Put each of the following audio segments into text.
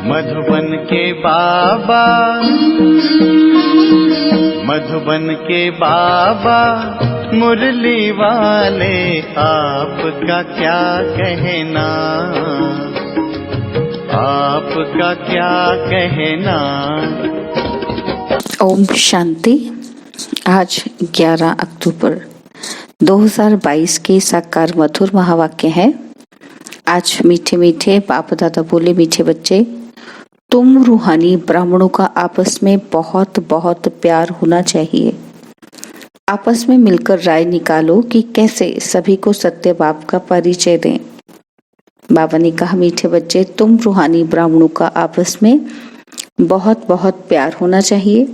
मधुबन के बाबा, मधुबन के बाबा मुरली वाले, आपका क्या कहना, आपका क्या कहना। ओम शांति। आज 11 अक्टूबर 2022 के साकार मधुर महावाक्य है। आज मीठे मीठे बाप दादा बोले, मीठे बच्चे, तुम रूहानी ब्राह्मणों का आपस में बहुत बहुत प्यार होना चाहिए। आपस में मिलकर राय निकालो कि कैसे सभी को सत्य बाप का परिचय दें। बाबा ने कहा, मीठे बच्चे, तुम रूहानी ब्राह्मणों का आपस में बहुत बहुत प्यार होना चाहिए।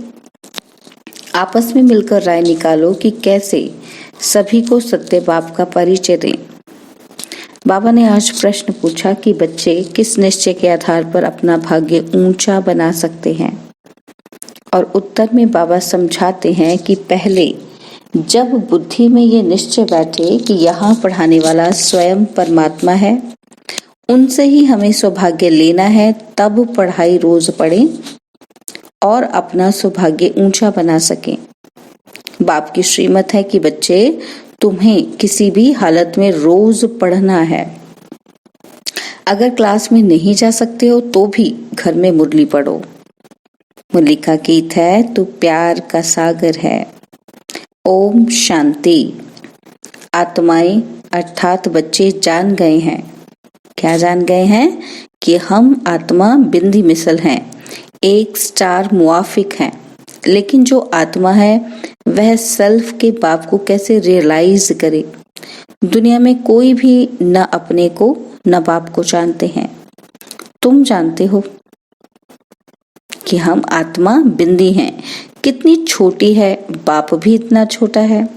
आपस में मिलकर राय निकालो कि कैसे सभी को सत्य बाप का परिचय दें। बाबा ने आज प्रश्न पूछा कि बच्चे किस निश्चय के आधार पर अपना भाग्य ऊंचा बना सकते हैं, और उत्तर में बाबा समझाते हैं कि पहले जब बुद्धि में ये निश्चय बैठे कि यहाँ पढ़ाने वाला स्वयं परमात्मा है, उनसे ही हमें सौभाग्य लेना है, तब पढ़ाई रोज पढ़ें और अपना सौभाग्य ऊंचा बना सकें। बाप की श्रीमत है कि बच्चे, तुम्हें किसी भी हालत में रोज पढ़ना है। अगर क्लास में नहीं जा सकते हो तो भी घर में मुरली पढ़ो। मुरली का गीत है, तू प्यार का सागर है। ओम शांति। आत्माएं अर्थात बच्चे जान गए हैं। क्या जान गए हैं? कि हम आत्मा बिंदी मिसल हैं, एक स्टार मुआफिक हैं। लेकिन जो आत्मा है वह सेल्फ के बाप को कैसे रियलाइज करे। दुनिया में कोई भी न अपने को न बाप को जानते हैं। तुम जानते हो कि हम आत्मा बिंदी हैं, कितनी छोटी है, बाप भी इतना छोटा है।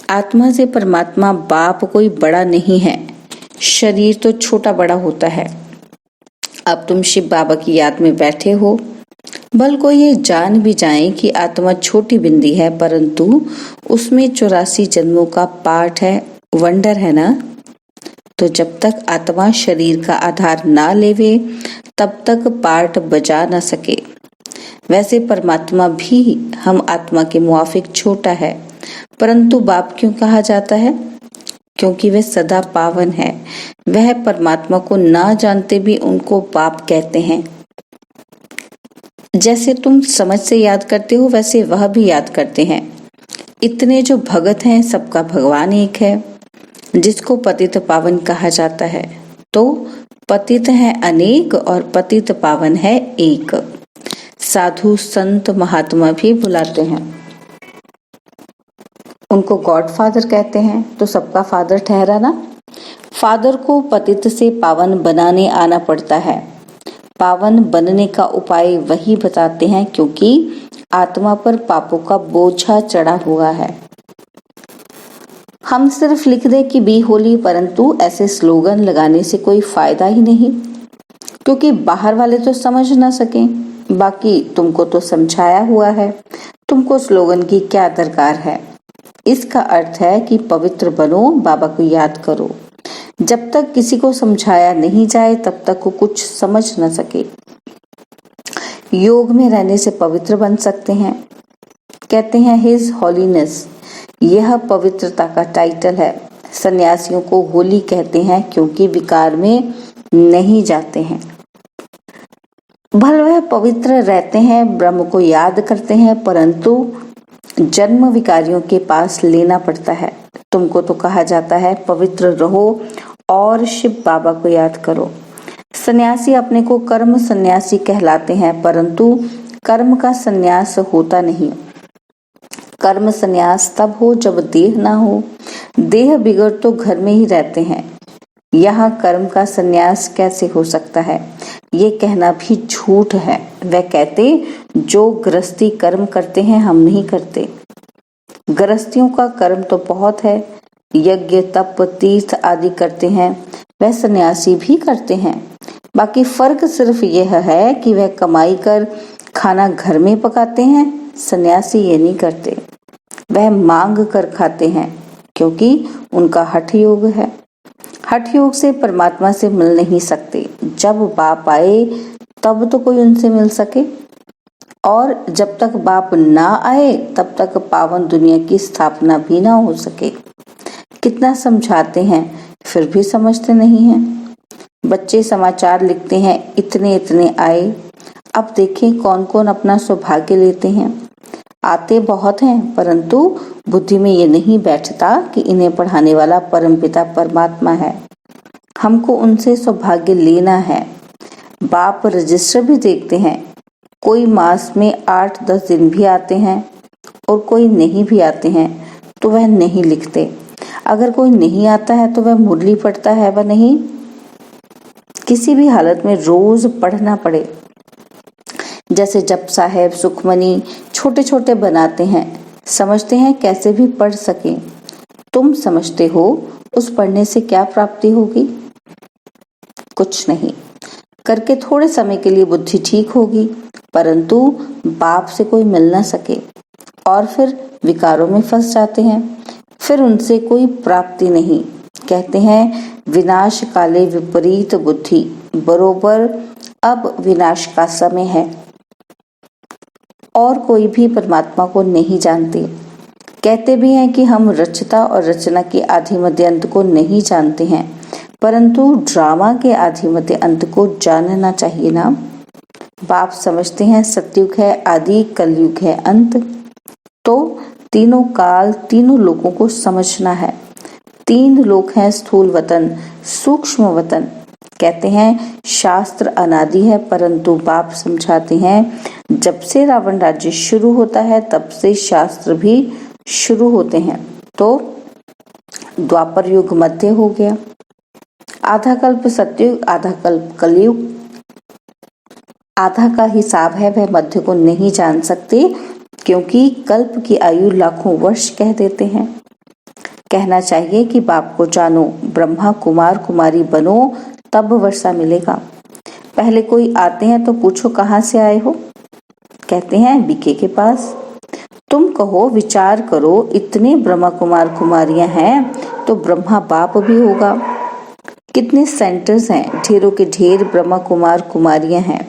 आत्मा से परमात्मा बाप कोई बड़ा नहीं है, शरीर तो छोटा बड़ा होता है। अब तुम शिव बाबा की याद में बैठे हो, बल को ये जान भी जाए कि आत्मा छोटी बिंदी है, परंतु उसमें 84 जन्मों का पाठ है, वंडर है ना। तो जब तक आत्मा शरीर का आधार ना लेवे तब तक पाठ बजा ना सके। वैसे परमात्मा भी हम आत्मा के मुआफिक छोटा है, परंतु बाप क्यों कहा जाता है? क्योंकि वह सदा पावन है। वह परमात्मा को ना जानते भी उनको बाप कहते हैं। जैसे तुम समझ से याद करते हो वैसे वह भी याद करते हैं। इतने जो भगत हैं सबका भगवान एक है, जिसको पतित पावन कहा जाता है। तो पतित है अनेक और पतित पावन है एक। साधु संत महात्मा भी बुलाते हैं, उनको गॉड फादर कहते हैं, तो सबका फादर ठहरा ना। फादर को पतित से पावन बनाने आना पड़ता है। पावन बनने का उपाय वही बताते हैं, क्योंकि आत्मा पर पापों का बोझा चढ़ा हुआ है। हम सिर्फ लिख दें कि बी होली, परंतु ऐसे स्लोगन लगाने से कोई फायदा ही नहीं, क्योंकि बाहर वाले तो समझ ना सकें। बाकी तुमको तो समझाया हुआ है, तुमको स्लोगन की क्या दरकार है। इसका अर्थ है कि पवित्र बनो, बाबा को याद करो। जब तक किसी को समझाया नहीं जाए तब तक वो कुछ समझ न सके। योग में रहने से पवित्र बन सकते हैं। कहते हैं हिज हॉलीनेस, यह पवित्रता का टाइटल है। सन्यासियों को होली कहते हैं क्योंकि विकार में नहीं जाते हैं। भले वह पवित्र रहते हैं, ब्रह्म को याद करते हैं, परंतु जन्म विकारियों के पास लेना पड़ता है। तुमको तो कहा जाता है पवित्र रहो और शिव बाबा को याद करो। सन्यासी अपने को कर्म सन्यासी कहलाते हैं, परंतु कर्म का सन्यास होता नहीं। कर्म सन्यास तब हो जब देह ना हो। देह बिगड़ तो घर में ही रहते हैं। यहाँ कर्म का सन्यास कैसे हो सकता है? ये कहना भी झूठ है। वह कहते जो गृहस्थी कर्म करते हैं हम नहीं करते। गृहस्थियों का कर्म तो बहुत है, यज्ञ तप तीर्थ आदि करते हैं, वह सन्यासी भी करते हैं। बाकी फर्क सिर्फ यह है कि वह कमाई कर खाना घर में पकाते हैं, सन्यासी ये नहीं करते। वह मांग कर खाते हैं, क्योंकि उनका हठ योग है। हठ योग से परमात्मा से मिल नहीं सकते। जब बाप आए तब तो कोई उनसे मिल सके, और जब तक बाप ना आए तब तक पावन दुनिया की स्थापना भी ना हो सके। कितना समझाते हैं फिर भी समझते नहीं हैं। बच्चे समाचार लिखते हैं, इतने इतने आए। अब देखें कौन कौन अपना सौभाग्य लेते हैं। आते बहुत हैं, परंतु बुद्धि में ये नहीं बैठता कि इन्हें पढ़ाने वाला परमपिता परमात्मा है। हमको उनसे सौभाग्य लेना है। बाप रजिस्टर भी देखते हैं, कोई मास में 8-10 दिन भी आते हैं और कोई नहीं भी आते हैं तो वह नहीं लिखते। अगर कोई नहीं आता है तो वह मुरली पढ़ता है व नहीं। किसी भी हालत में रोज पढ़ना पड़े। जैसे जप साहेब सुखमनी छोटे छोटे बनाते हैं, समझते हैं कैसे भी पढ़ सकें। तुम समझते हो उस पढ़ने से क्या प्राप्ति होगी? कुछ नहीं। करके थोड़े समय के लिए बुद्धि ठीक होगी, परंतु बाप से कोई मिल ना सके और फिर विकारों में फंस जाते हैं। फिर उनसे कोई प्राप्ति नहीं। कहते हैं विनाश काले विपरीत बुद्धि, बरोबर अब विनाश का समय है। और कोई भी परमात्मा को नहीं जानते। कहते भी हैं कि हम रचता और रचना के आदि मध्य अंत को नहीं जानते हैं, परंतु ड्रामा के आदि मध्य अंत को जानना चाहिए ना। बाप समझते हैं सतयुग है आदि, कलयुग है अंत। तो तीनों काल तीनों लोगों को समझना है। 3 लोक हैं, स्थूल वतन, सूक्ष्म वतन। कहते हैं शास्त्र अनादि है, परंतु बाप समझाते हैं जब से रावण राज्य शुरू होता है तब से शास्त्र भी शुरू होते हैं। तो द्वापर युग मध्य हो गया, आधा कल्प सतयुग, आधा कल्प कलयुग। आधा का हिसाब है वह मध्य को नहीं जान सकते, क्योंकि कल्प की आयु लाखों वर्ष कह देते हैं। कहना चाहिए कि बाप को जानो, ब्रह्मा कुमार कुमारी बनो, तब वर्षा मिलेगा। पहले कोई आते हैं तो पूछो कहाँ से आए हो? कहते हैं बीके के पास। तुम कहो विचार करो, इतने ब्रह्मा कुमार कुमारियां हैं तो ब्रह्मा बाप भी होगा। कितने सेंटर्स हैं, ढेरों के ढेर ब्रह्मा कुमार कुमारियां हैं।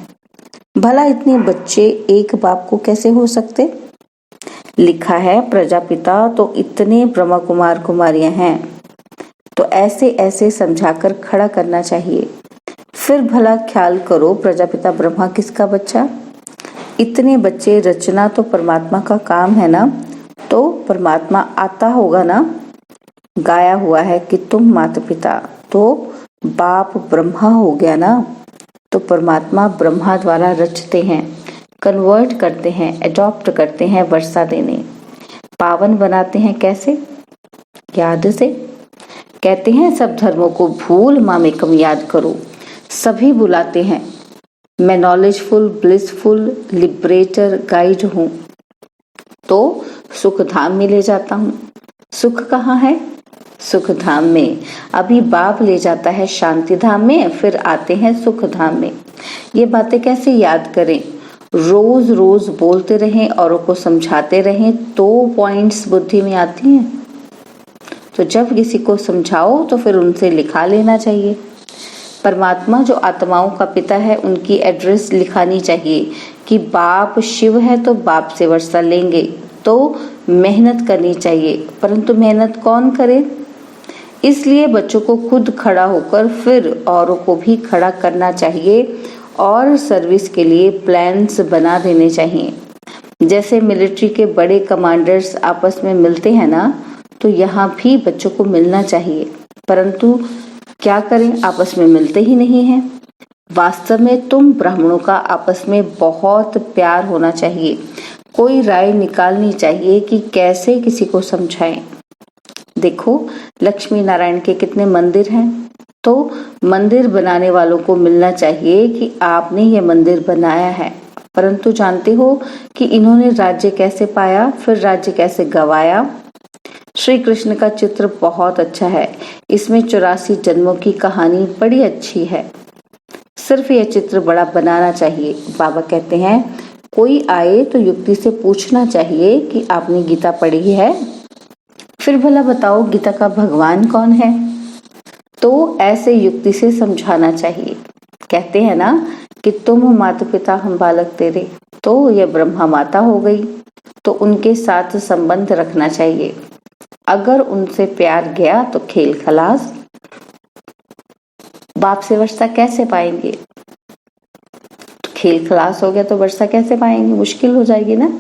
भला इतने बच्चे एक बाप को कैसे हो सकते? लिखा है प्रजापिता तो इतने ब्रह्मा कुमार कुमारियां हैं। तो ऐसे ऐसे समझाकर खड़ा करना चाहिए। फिर भला ख्याल करो, प्रजापिता ब्रह्मा किसका बच्चा? इतने बच्चे, रचना तो परमात्मा का काम है ना, तो परमात्मा आता होगा ना। गाया हुआ है कि तुम माता पिता, तो बाप ब्रह्मा हो गया ना। तो परमात्मा ब्रह्मा द्वारा रचते हैं, कन्वर्ट करते हैं, एडॉप्ट करते हैं वर्षा देने। पावन बनाते हैं कैसे? याद से। कहते हैं सब धर्मों को भूल मामेकम याद करो। सभी बुलाते हैं, मैं नॉलेजफुल, ब्लिसफुल, लिबरेटर, गाइड हूँ। तो सुख धाम में ले जाता हूँ। सुख कहाँ है? सुख धाम में। अभी बाप ले जाता है शांति धाम में, फिर आते हैं सुख धाम में। ये बातें कैसे याद करें? रोज रोज बोलते रहें, औरों को समझाते रहें तो पॉइंट्स बुद्धि में आती हैं। तो जब किसी को समझाओ तो फिर उनसे लिखा लेना चाहिए। परमात्मा जो आत्माओं का पिता है, उनकी एड्रेस लिखानी चाहिए कि बाप शिव है तो बाप से वर्षा लेंगे। तो मेहनत करनी चाहिए, परंतु मेहनत कौन करे? इसलिए बच्चों को खुद खड़ा होकर फिर औरों को भी खड़ा करना चाहिए और सर्विस के लिए प्लान्स बना देने चाहिए। जैसे मिलिट्री के बड़े कमांडर्स आपस में मिलते हैं ना, तो यहाँ भी बच्चों को मिलना चाहिए, परंतु क्या करें, आपस में मिलते ही नहीं हैं। वास्तव में तुम ब्राह्मणों का आपस में बहुत प्यार होना चाहिए। कोई राय निकालनी चाहिए कि कैसे किसी को समझाएं। देखो लक्ष्मी नारायण के कितने मंदिर हैं, तो मंदिर बनाने वालों को मिलना चाहिए कि आपने ये मंदिर बनाया है, परंतु जानते हो कि इन्होंने राज्य कैसे पाया, फिर राज्य कैसे गवाया। श्री कृष्ण का चित्र बहुत अच्छा है, इसमें 84 जन्मों की कहानी बड़ी अच्छी है। सिर्फ यह चित्र बड़ा बनाना चाहिए। बाबा कहते हैं कोई आए तो युक्ति से पूछना चाहिए कि आपने गीता पढ़ी है? फिर भला बताओ गीता का भगवान कौन है? तो ऐसे युक्ति से समझाना चाहिए। कहते हैं ना कि तुम माता पिता हम बालक तेरे, तो यह ब्रह्मा माता हो गई, तो उनके साथ संबंध रखना चाहिए। अगर उनसे प्यार गया तो खेल खलास। बाप से वर्षा कैसे पाएंगे? खेल खलास हो गया तो वर्षा कैसे पाएंगे? मुश्किल हो जाएगी ना।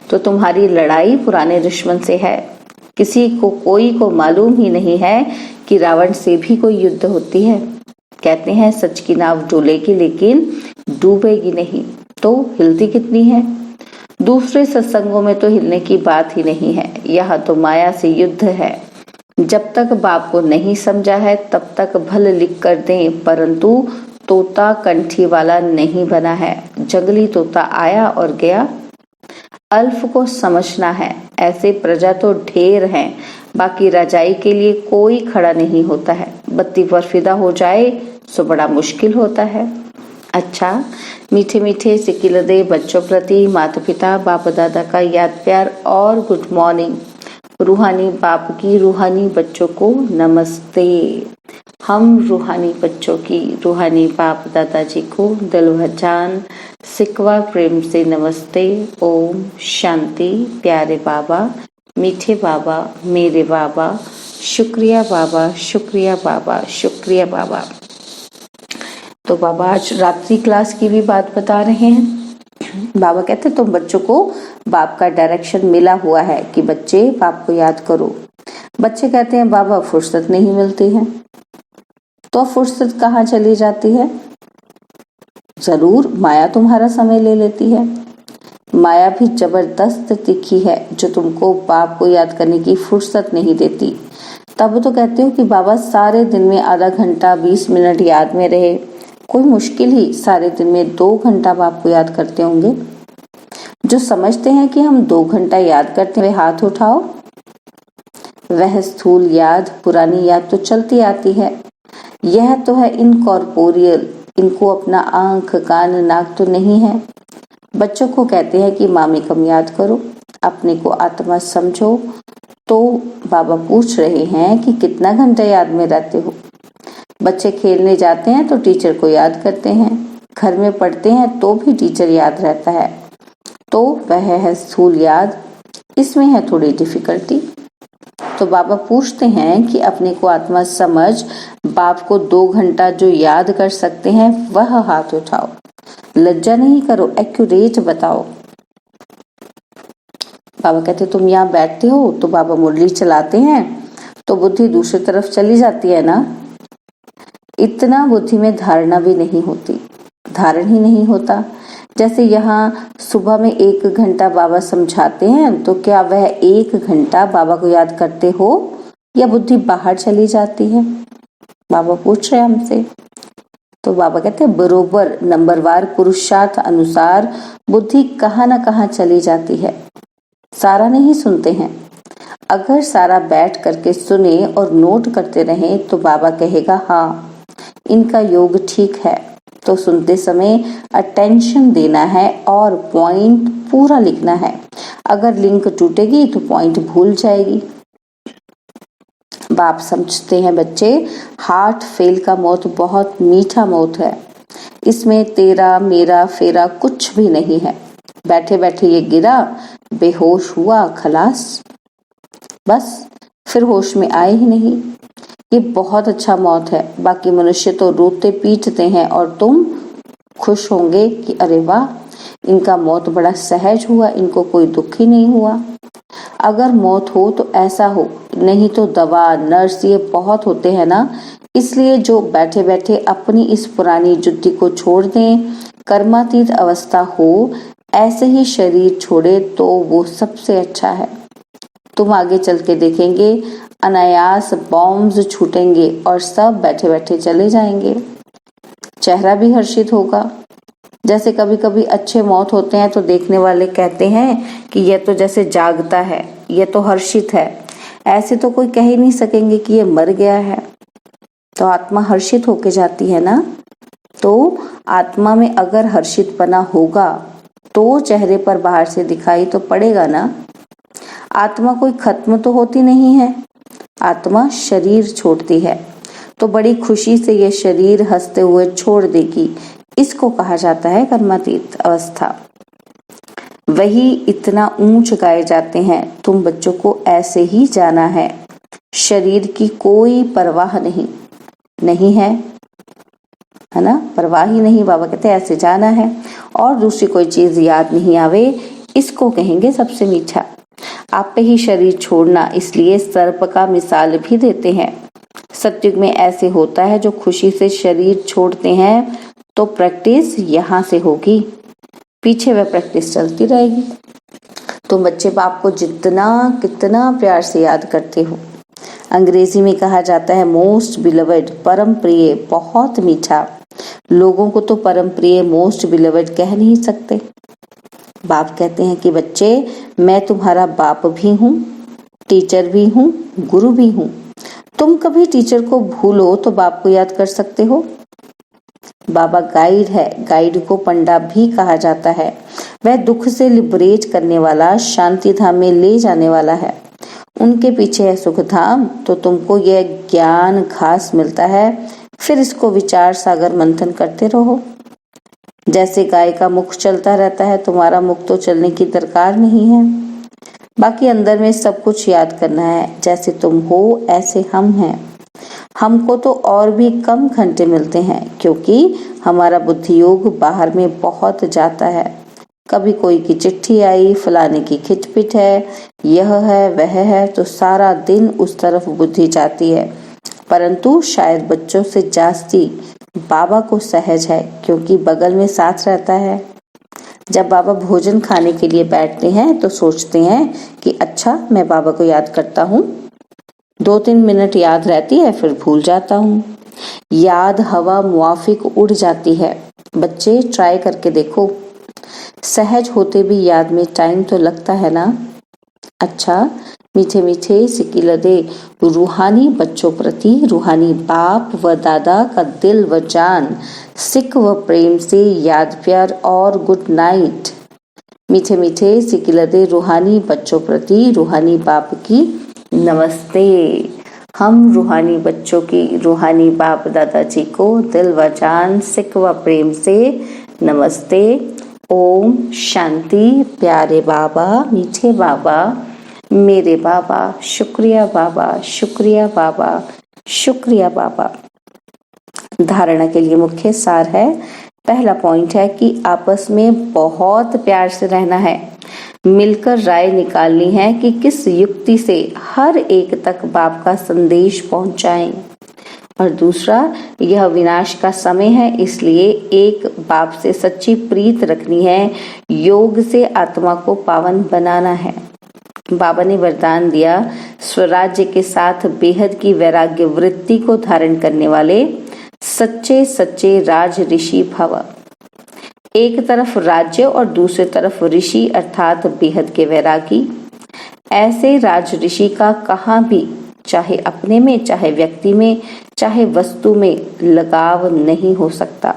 तो तुम्हारी लड़ाई पुराने दुश्मन से है। किसी को कोई को मालूम ही नहीं है कि रावण से भी कोई युद्ध होती है। कहते हैं सच की नाव डोलेगी लेकिन डूबेगी नहीं, तो हिलती कितनी है। दूसरे सत्संगों में तो हिलने की बात ही नहीं है। यहाँ तो माया से युद्ध है। जब तक बाप को नहीं समझा है तब तक भल लिख कर दें, परंतु तोता कंठी वाला नहीं बना है। जंगली तोता आया और गया। अल्फ को समझना है। ऐसे प्रजा तो ढेर हैं, बाकी रजाई के लिए कोई खड़ा नहीं होता है। बत्ती पर फिदा हो जाए तो बड़ा मुश्किल होता है। अच्छा, मीठे मीठे सिकिलदे बच्चों प्रति माता पिता बाप दादा का याद प्यार और गुड मॉर्निंग। रूहानी बाप की रूहानी बच्चों को नमस्ते। हम रूहानी बच्चों की रूहानी बाप दादाजी को दिल भजान सिकवा प्रेम से नमस्ते। ओम शांति। प्यारे बाबा, मीठे बाबा, मेरे बाबा, शुक्रिया बाबा, शुक्रिया बाबा, शुक्रिया बाबा। तो बाबा आज रात्रि क्लास की भी बात बता रहे हैं। बाबा कहते तुम बच्चों को बाप का डायरेक्शन मिला हुआ है कि बच्चे बाप को याद करो। बच्चे कहते हैं बाबा फुर्सत नहीं मिलती है। तो फुर्सत कहाँ चली जाती है? जरूर माया तुम्हारा समय ले लेती है। माया भी जबरदस्त तीखी है जो तुमको बाप को याद करने की फुर्सत नहीं देती। तब तो कहते हो कि बाबा सारे दिन में आधा घंटा 20 मिनट याद में रहे। कोई मुश्किल ही सारे दिन में 2 घंटा बाप को याद करते होंगे। जो समझते हैं कि हम 2 घंटा याद करते हैं हाथ उठाओ। वह स्थूल याद, पुरानी याद तो चलती आती है। यह तो है इनकॉर्पोरियल, इनको अपना आंख कान नाक तो नहीं है। बच्चों को कहते हैं कि मामी कम याद करो, अपने को आत्मा समझो। तो बाबा पूछ रहे हैं कि कितना घंटा याद में रहते हो। बच्चे खेलने जाते हैं तो टीचर को याद करते हैं, घर में पढ़ते हैं तो भी टीचर याद रहता है। तो वह है स्थूल याद, इसमें है थोड़ी डिफिकल्टी। तो बाबा पूछते हैं कि अपने को आत्मा समझ बाप को 2 घंटा जो याद कर सकते हैं वह हाथ उठाओ। लज्जा नहीं करो, एक्यूरेट बताओ। बाबा कहते तुम यहाँ बैठते हो तो बाबा मुरली चलाते हैं तो बुद्धि दूसरी तरफ चली जाती है ना। इतना बुद्धि में धारणा भी नहीं होती, धारण ही नहीं होता। जैसे यहाँ सुबह में 1 घंटा बाबा समझाते हैं तो क्या वह 1 घंटा बाबा को याद करते हो या बुद्धि बाहर चली जाती है? बाबा पूछ रहे हैं हमसे। तो बाबा कहते हैं बरोबर नंबरवार पुरुषार्थ अनुसार बुद्धि कहाँ ना कहाँ चली जाती है। सारा नहीं सुनते हैं। अगर सारा बैठ करके सुने और नोट करते रहें तो बाबा कहेगा हाँ इनका योग ठीक है। तो सुनते समय अटेंशन देना है और पॉइंट पूरा लिखना है। अगर लिंक टूटेगी तो पॉइंट भूल जाएगी। बाप समझते हैं बच्चे हार्ट फेल का मौत बहुत मीठा मौत है। इसमें तेरा मेरा फेरा कुछ भी नहीं है। बैठे बैठे ये गिरा, बेहोश हुआ, खलास, बस फिर होश में आए ही नहीं। ये बहुत अच्छा मौत है। बाकी मनुष्य तो रोते पीटते हैं और तुम खुश होंगे कि अरे वाह इनका मौत बड़ा सहज हुआ, इनको कोई दुख ही नहीं हुआ। अगर मौत हो तो ऐसा हो, नहीं तो दवा नर्स ये बहुत होते हैं ना। इसलिए जो बैठे बैठे अपनी इस पुरानी जुद्दी को छोड़ दें, कर्मातीत अवस्था हो, ऐसे ही शरीर छोड़े तो वो सबसे अच्छा है। तुम आगे चल के देखेंगे अनायास बॉम्ब्स छूटेंगे और सब बैठे बैठे चले जाएंगे। चेहरा भी हर्षित होगा। जैसे कभी कभी अच्छे मौत होते हैं तो देखने वाले कहते हैं कि यह तो जैसे जागता है, यह तो हर्षित है। ऐसे तो कोई कह ही नहीं सकेंगे कि ये मर गया है। तो आत्मा हर्षित होके जाती है ना। तो आत्मा में अगर हर्षितपना होगा तो चेहरे पर बाहर से दिखाई तो पड़ेगा ना। आत्मा कोई खत्म तो होती नहीं है, आत्मा शरीर छोड़ती है। तो बड़ी खुशी से ये शरीर हंसते हुए छोड़ देगी इसको कहा जाता है कर्मातीत अवस्था। वही इतना ऊंच गाए जाते हैं, तुम बच्चों को ऐसे ही जाना है, शरीर की कोई परवाह नहीं है ना, परवाह ही नहीं। बाबा कहते हैं ऐसे जाना है और दूसरी कोई चीज याद नहीं आवे, इसको कहेंगे सबसे मीठा। आप पे ही शरीर छोड़ना, इसलिए सर्प का मिसाल भी देते हैं। सत्युग में ऐसे होता है, जो खुशी से शरीर छोड़ते हैं तो प्रैक्टिस यहाँ से होगी, पीछे वह प्रैक्टिस चलती रहेगी। तो बच्चे बाप को कितना प्यार से याद करते हो। अंग्रेजी में कहा जाता है मोस्ट बिलवड, परम प्रिय, बहुत मीठा। लोगों को तो परम प्रिय मोस्ट बिलवड कह नहीं सकते। बाप कहते हैं कि बच्चे मैं तुम्हारा बाप भी हूँ, टीचर भी हूँ, गुरु भी हूँ। तुम कभी टीचर को भूलो तो बाप को याद कर सकते हो। बाबा गाइड है, गाइड को पंडा भी कहा जाता है। वह दुख से लिबरेट करने वाला, शांति धाम में ले जाने वाला है। उनके पीछे है सुख धाम। तो तुमको यह ज्ञान घास मिलता है, फिर इसको विचार सागर मंथन करते रहो। जैसे गाय का मुख चलता रहता है, तुम्हारा मुख तो चलने की दरकार नहीं है। बाकी अंदर में सब कुछ याद करना है। जैसे तुम हो ऐसे हम हैं। हमको तो और भी कम घंटे मिलते हैं, क्योंकि हमारा बुद्धि योग बाहर में बहुत जाता है। कभी कोई की चिट्ठी आई, फलाने की खिटपिट है, यह है वह है, तो सारा दिन उस तरफ बुद्धि जाती है। परंतु शायद बच्चों से जास्ती बाबा को सहज है, क्योंकि बगल में साथ रहता है। जब बाबा भोजन खाने के लिए बैठते हैं तो सोचते हैं कि अच्छा मैं बाबा को याद करता हूँ। 2-3 मिनट याद रहती है, फिर भूल जाता हूँ। याद हवा मुआफिक उड़ जाती है। बच्चे ट्राई करके देखो, सहज होते भी याद में टाइम तो लगता है ना। अच्छा, मीठे मीठे सिकिलदे रूहानी बच्चों प्रति रूहानी बाप व दादा का दिल व जान, सिक व प्रेम से याद प्यार और गुड नाइट। मीठे मीठे सिकिलदे रूहानी बच्चों प्रति रूहानी बाप की नमस्ते। हम रूहानी बच्चों की रूहानी बाप दादाजी को दिल व जान, सिक व प्रेम से नमस्ते। ओम शांति। प्यारे बाबा, मीठे बाबा, मेरे बाबा, शुक्रिया बाबा, शुक्रिया बाबा, शुक्रिया बाबा। धारणा के लिए मुख्य सार है। पहला पॉइंट है कि आपस में बहुत प्यार से रहना है, मिलकर राय निकालनी है कि किस युक्ति से हर एक तक बाप का संदेश पहुंचाएं। और दूसरा, यह विनाश का समय है, इसलिए एक बाप से सच्ची प्रीत रखनी है। योग से आत्मा को पावन बनाना है। बाबा ने वरदान दिया, स्वराज्य के साथ बेहद की वैराग्य वृत्ति को धारण करने वाले सच्चे सच्चे राज ऋषि भव। एक तरफ राज्य और दूसरी तरफ ऋषि अर्थात बेहद के वैरागी। ऐसे राज ऋषि का कहाँ भी, चाहे अपने में, चाहे व्यक्ति में, चाहे वस्तु में लगाव नहीं हो सकता,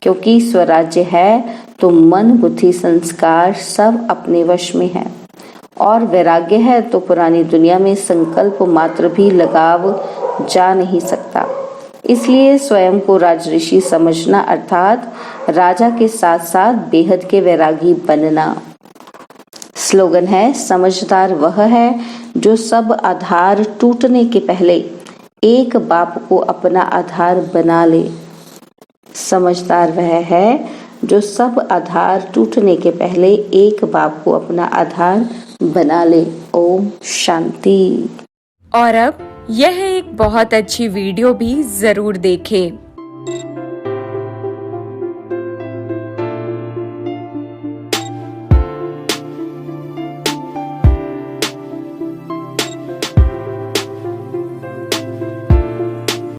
क्योंकि स्वराज्य है तो मन बुद्धि संस्कार सब अपने वश में है, और वैराग्य है तो पुरानी दुनिया में संकल्प मात्र भी लगाव जा नहीं सकता। इसलिए स्वयं को राजऋषि समझना अर्थात राजा के साथ साथ बेहद के वैरागी बनना। स्लोगन है, समझदार वह है जो सब आधार टूटने के पहले एक बाप को अपना आधार बना ले। समझदार वह है जो सब आधार टूटने के पहले एक बाप को अपना आधार बना ले। ओम शांति। और अब यह एक बहुत अच्छी वीडियो भी जरूर देखें।